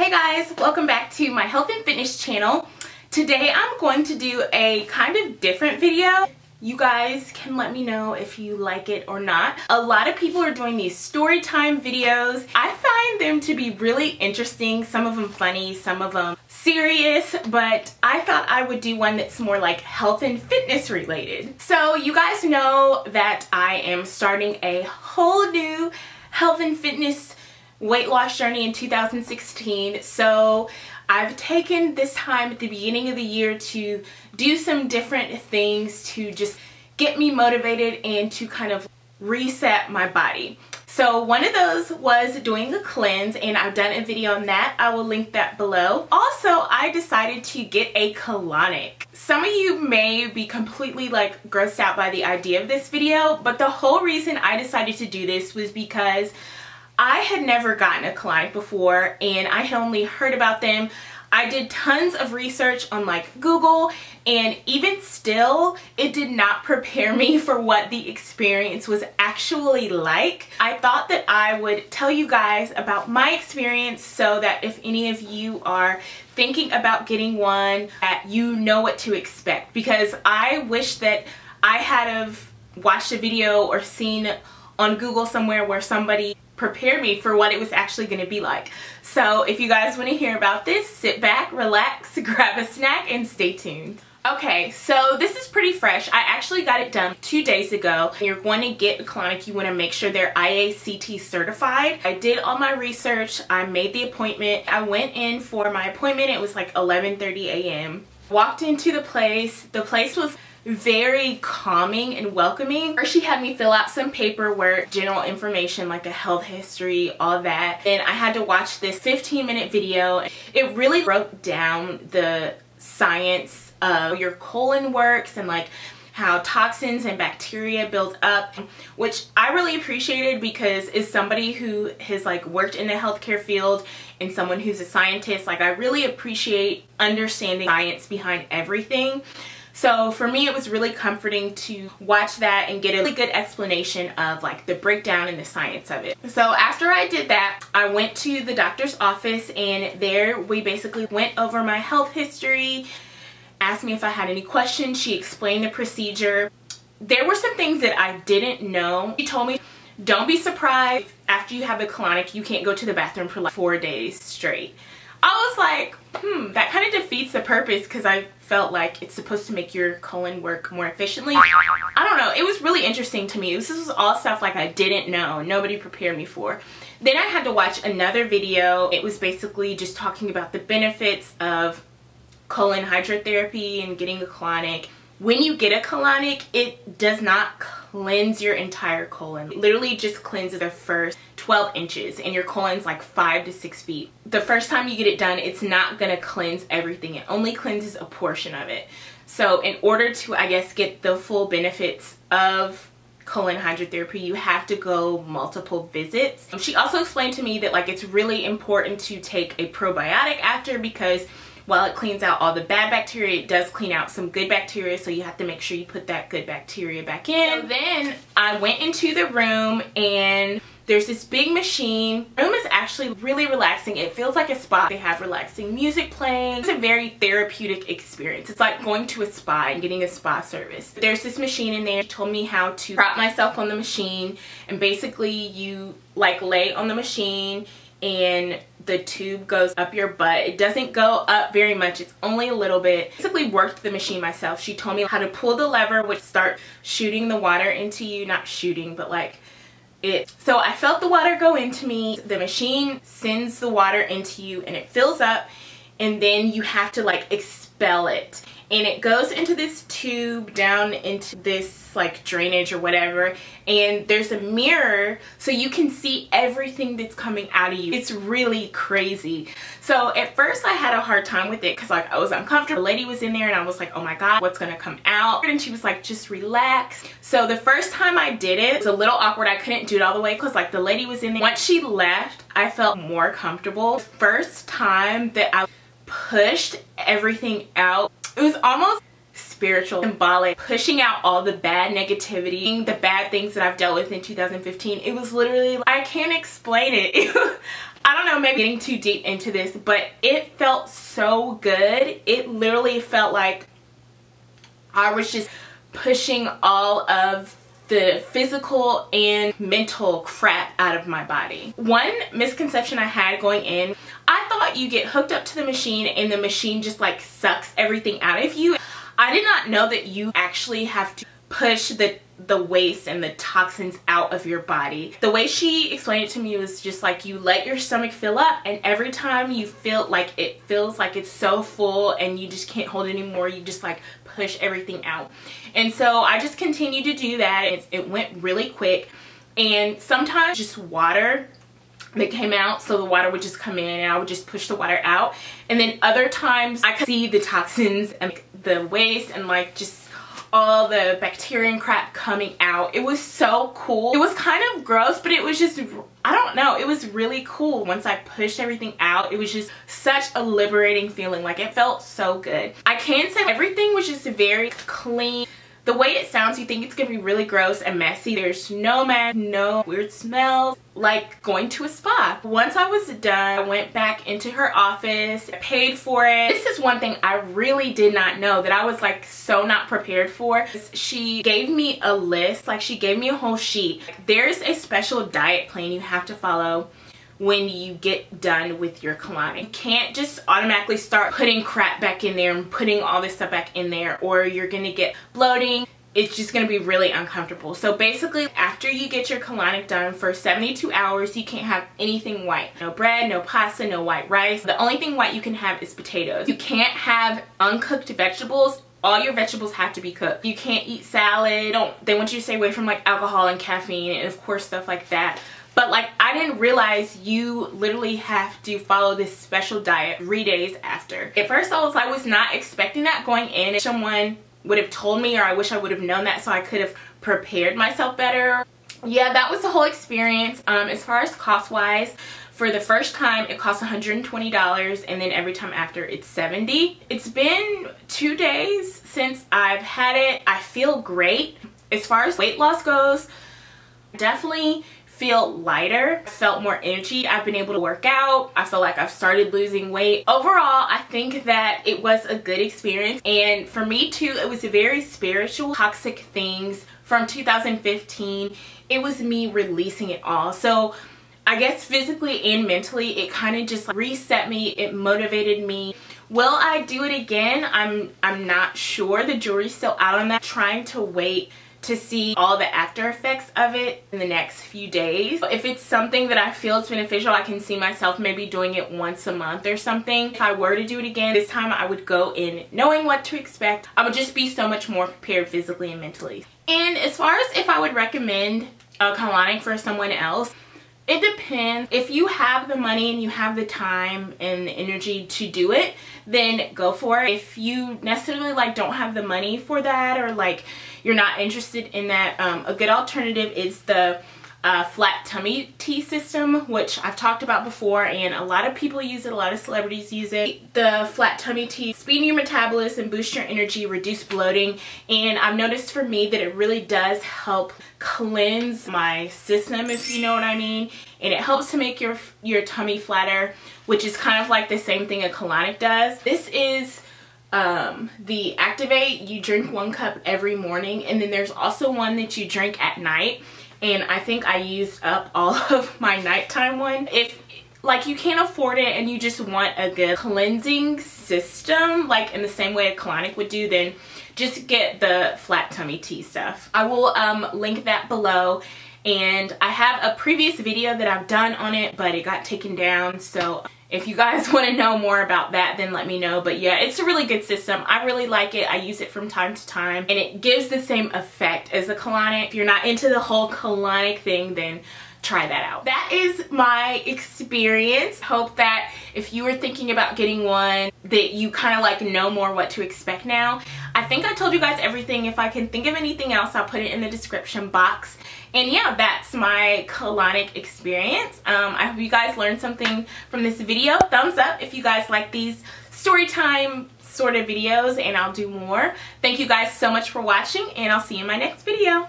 Hey guys, welcome back to my health and fitness channel. Today I'm going to do a kind of different video. You guys can let me know if you like it or not. A lot of people are doing these story time videos. I find them to be really interesting, some of them funny, some of them serious, but I thought I would do one that's more like health and fitness related. So you guys know that I am starting a whole new health and fitness weight loss journey in 2016. So I've taken this time at the beginning of the year to do some different things to just get me motivated and to kind of reset my body. So one of those was doing a cleanse, and I've done a video on that. I will link that below. Also, I decided to get a colonic. Some of you may be completely like grossed out by the idea of this video, but the whole reason I decided to do this was because I had never gotten a colonic before and I had only heard about them. I did tons of research on like Google, and even still it did not prepare me for what the experience was actually like. I thought that I would tell you guys about my experience so that if any of you are thinking about getting one, that you know what to expect, because I wish that I had have watched a video or seen on Google somewhere where somebody prepare me for what it was actually going to be like. So if you guys want to hear about this, sit back, relax, grab a snack, and stay tuned. Okay, so this is pretty fresh. I actually got it done 2 days ago. You're going to get a colonic, you want to make sure they're IACT certified. I did all my research. I made the appointment. I went in for my appointment. It was like 11:30 a.m. Walked into the place. The place was very calming and welcoming. First, she had me fill out some paperwork, general information like a health history, all that. And I had to watch this 15-minute video. It really broke down the science of your colon works and like how toxins and bacteria build up, which I really appreciated because as somebody who has like worked in the healthcare field and someone who's a scientist, like I really appreciate understanding science behind everything. So for me, it was really comforting to watch that and get a really good explanation of like the breakdown and the science of it. So after I did that, I went to the doctor's office, and there we basically went over my health history, asked me if I had any questions. She explained the procedure. There were some things that I didn't know. She told me, don't be surprised after you have a colonic, you can't go to the bathroom for like 4 days straight. I was like, that kind of defeats the purpose, because I felt like it's supposed to make your colon work more efficiently. I don't know. It was really interesting to me. This was all stuff like I didn't know. Nobody prepared me for. Then I had to watch another video. It was basically just talking about the benefits of colon hydrotherapy and getting a colonic. When you get a colonic, it does not cleanse your entire colon. It literally just cleanses the first 12 inches, and your colon's like 5 to 6 feet. The first time you get it done, it's not gonna cleanse everything. It only cleanses a portion of it. So in order to, I guess, get the full benefits of colon hydrotherapy, you have to go multiple visits. She also explained to me that like it's really important to take a probiotic after, because while it cleans out all the bad bacteria, it does clean out some good bacteria, so you have to make sure you put that good bacteria back in. So then I went into the room, and there's this big machine. The room is actually really relaxing. It feels like a spa. They have relaxing music playing. It's a very therapeutic experience. It's like going to a spa and getting a spa service. There's this machine in there. She told me how to prop myself on the machine, and basically you like lay on the machine and the tube goes up your butt. It doesn't go up very much, it's only a little bit. Basically worked the machine myself. She told me how to pull the lever, which start shooting the water into you. Not shooting, but like it. So I felt the water go into me. The machine sends the water into you and it fills up, and then you have to like expel it. And it goes into this tube down into this like drainage or whatever, and there's a mirror so you can see everything that's coming out of you. It's really crazy. So at first I had a hard time with it because like I was uncomfortable. The lady was in there and I was like, oh my god, what's gonna come out? And she was like, just relax. So the first time I did it, it was a little awkward. I couldn't do it all the way because like the lady was in there. Once she left, I felt more comfortable. First time that I pushed everything out, it was almost spiritual, symbolic, pushing out all the bad negativity, the bad things that I've dealt with in 2015. It was literally, I can't explain it. I don't know, maybe getting too deep into this, but it felt so good. It literally felt like I was just pushing all of the physical and mental crap out of my body. One misconception I had going in, I thought you get hooked up to the machine and the machine just like sucks everything out of you. I did not know that you actually have to push the waste and the toxins out of your body. The way she explained it to me was just like you let your stomach fill up, and every time you feel like it feels like it's so full and you just can't hold it anymore, you just like push everything out. And so I just continued to do that. It went really quick, and sometimes just water that came out, so the water would just come in and I would just push the water out, and then other times I could see the toxins and the waste and like just all the bacteria and crap coming out. It was so cool. It was kind of gross, but it was just, I don't know, it was really cool. Once I pushed everything out, it was just such a liberating feeling. Like, it felt so good. I can say everything was just very clean. The way it sounds, you think it's gonna be really gross and messy. There's no mess, no weird smells, like going to a spa. Once I was done, I went back into her office, I paid for it. This is one thing I really did not know, that I was like so not prepared for. She gave me a list, like she gave me a whole sheet. There's a special diet plan you have to follow when you get done with your colonic. You can't just automatically start putting crap back in there and putting all this stuff back in there, or you're gonna get bloating. It's just gonna be really uncomfortable. So basically, after you get your colonic done, for 72 hours, you can't have anything white. No bread, no pasta, no white rice. The only thing white you can have is potatoes. You can't have uncooked vegetables. All your vegetables have to be cooked. You can't eat salad. They want you to stay away from like alcohol and caffeine and of course stuff like that. But like, I didn't realize you literally have to follow this special diet 3 days after. At first I was not expecting that going in. If someone would have told me, or I wish I would have known that so I could have prepared myself better. Yeah, that was the whole experience. As far as cost wise, for the first time it cost $120, and then every time after it's $70. It's been 2 days since I've had it. I feel great. As far as weight loss goes, definitely feel lighter, felt more energy. I've been able to work out. I feel like I've started losing weight. Overall, I think that it was a good experience, and for me too, it was a very spiritual. Toxic things from 2015, it was me releasing it all. So I guess physically and mentally, it kind of just reset me. It motivated me. Will I do it again? I'm not sure. The jury's still out on that. Trying to wait to see all the after effects of it in the next few days. If it's something that I feel is beneficial, I can see myself maybe doing it once a month or something. If I were to do it again, this time I would go in knowing what to expect. I would just be so much more prepared physically and mentally. And as far as if I would recommend a colonic for someone else, it depends. If you have the money and you have the time and the energy to do it, then go for it. If you necessarily don't have the money for that, or you're not interested in that, a good alternative is the flat tummy tea system, which I've talked about before, and a lot of people use it, a lot of celebrities use it. The flat tummy tea speed your metabolism, boost your energy, reduce bloating, and I've noticed for me that it really does help cleanse my system, if you know what I mean, and it helps to make your tummy flatter, which is kind of like the same thing a colonic does. This is the Activate. You drink 1 cup every morning, and then there's also one that you drink at night, and I think I used up all of my nighttime one. If you can't afford it and you just want a good cleansing system, in the same way a colonic would do, then just get the flat tummy tea stuff. I will link that below, and I have a previous video that I've done on it, but it got taken down, so if you guys want to know more about that, then let me know. But yeah, it's a really good system. I really like it. I use it from time to time, and it gives the same effect as a colonic. If you're not into the whole colonic thing, then try that out. That is my experience. Hope that if you were thinking about getting one, that you kind of know more what to expect now. I think I told you guys everything. If I can think of anything else, I'll put it in the description box. And yeah, that's my colonic experience. I hope you guys learned something from this video. Thumbs up if you guys like these story time sort of videos, and I'll do more. Thank you guys so much for watching, and I'll see you in my next video.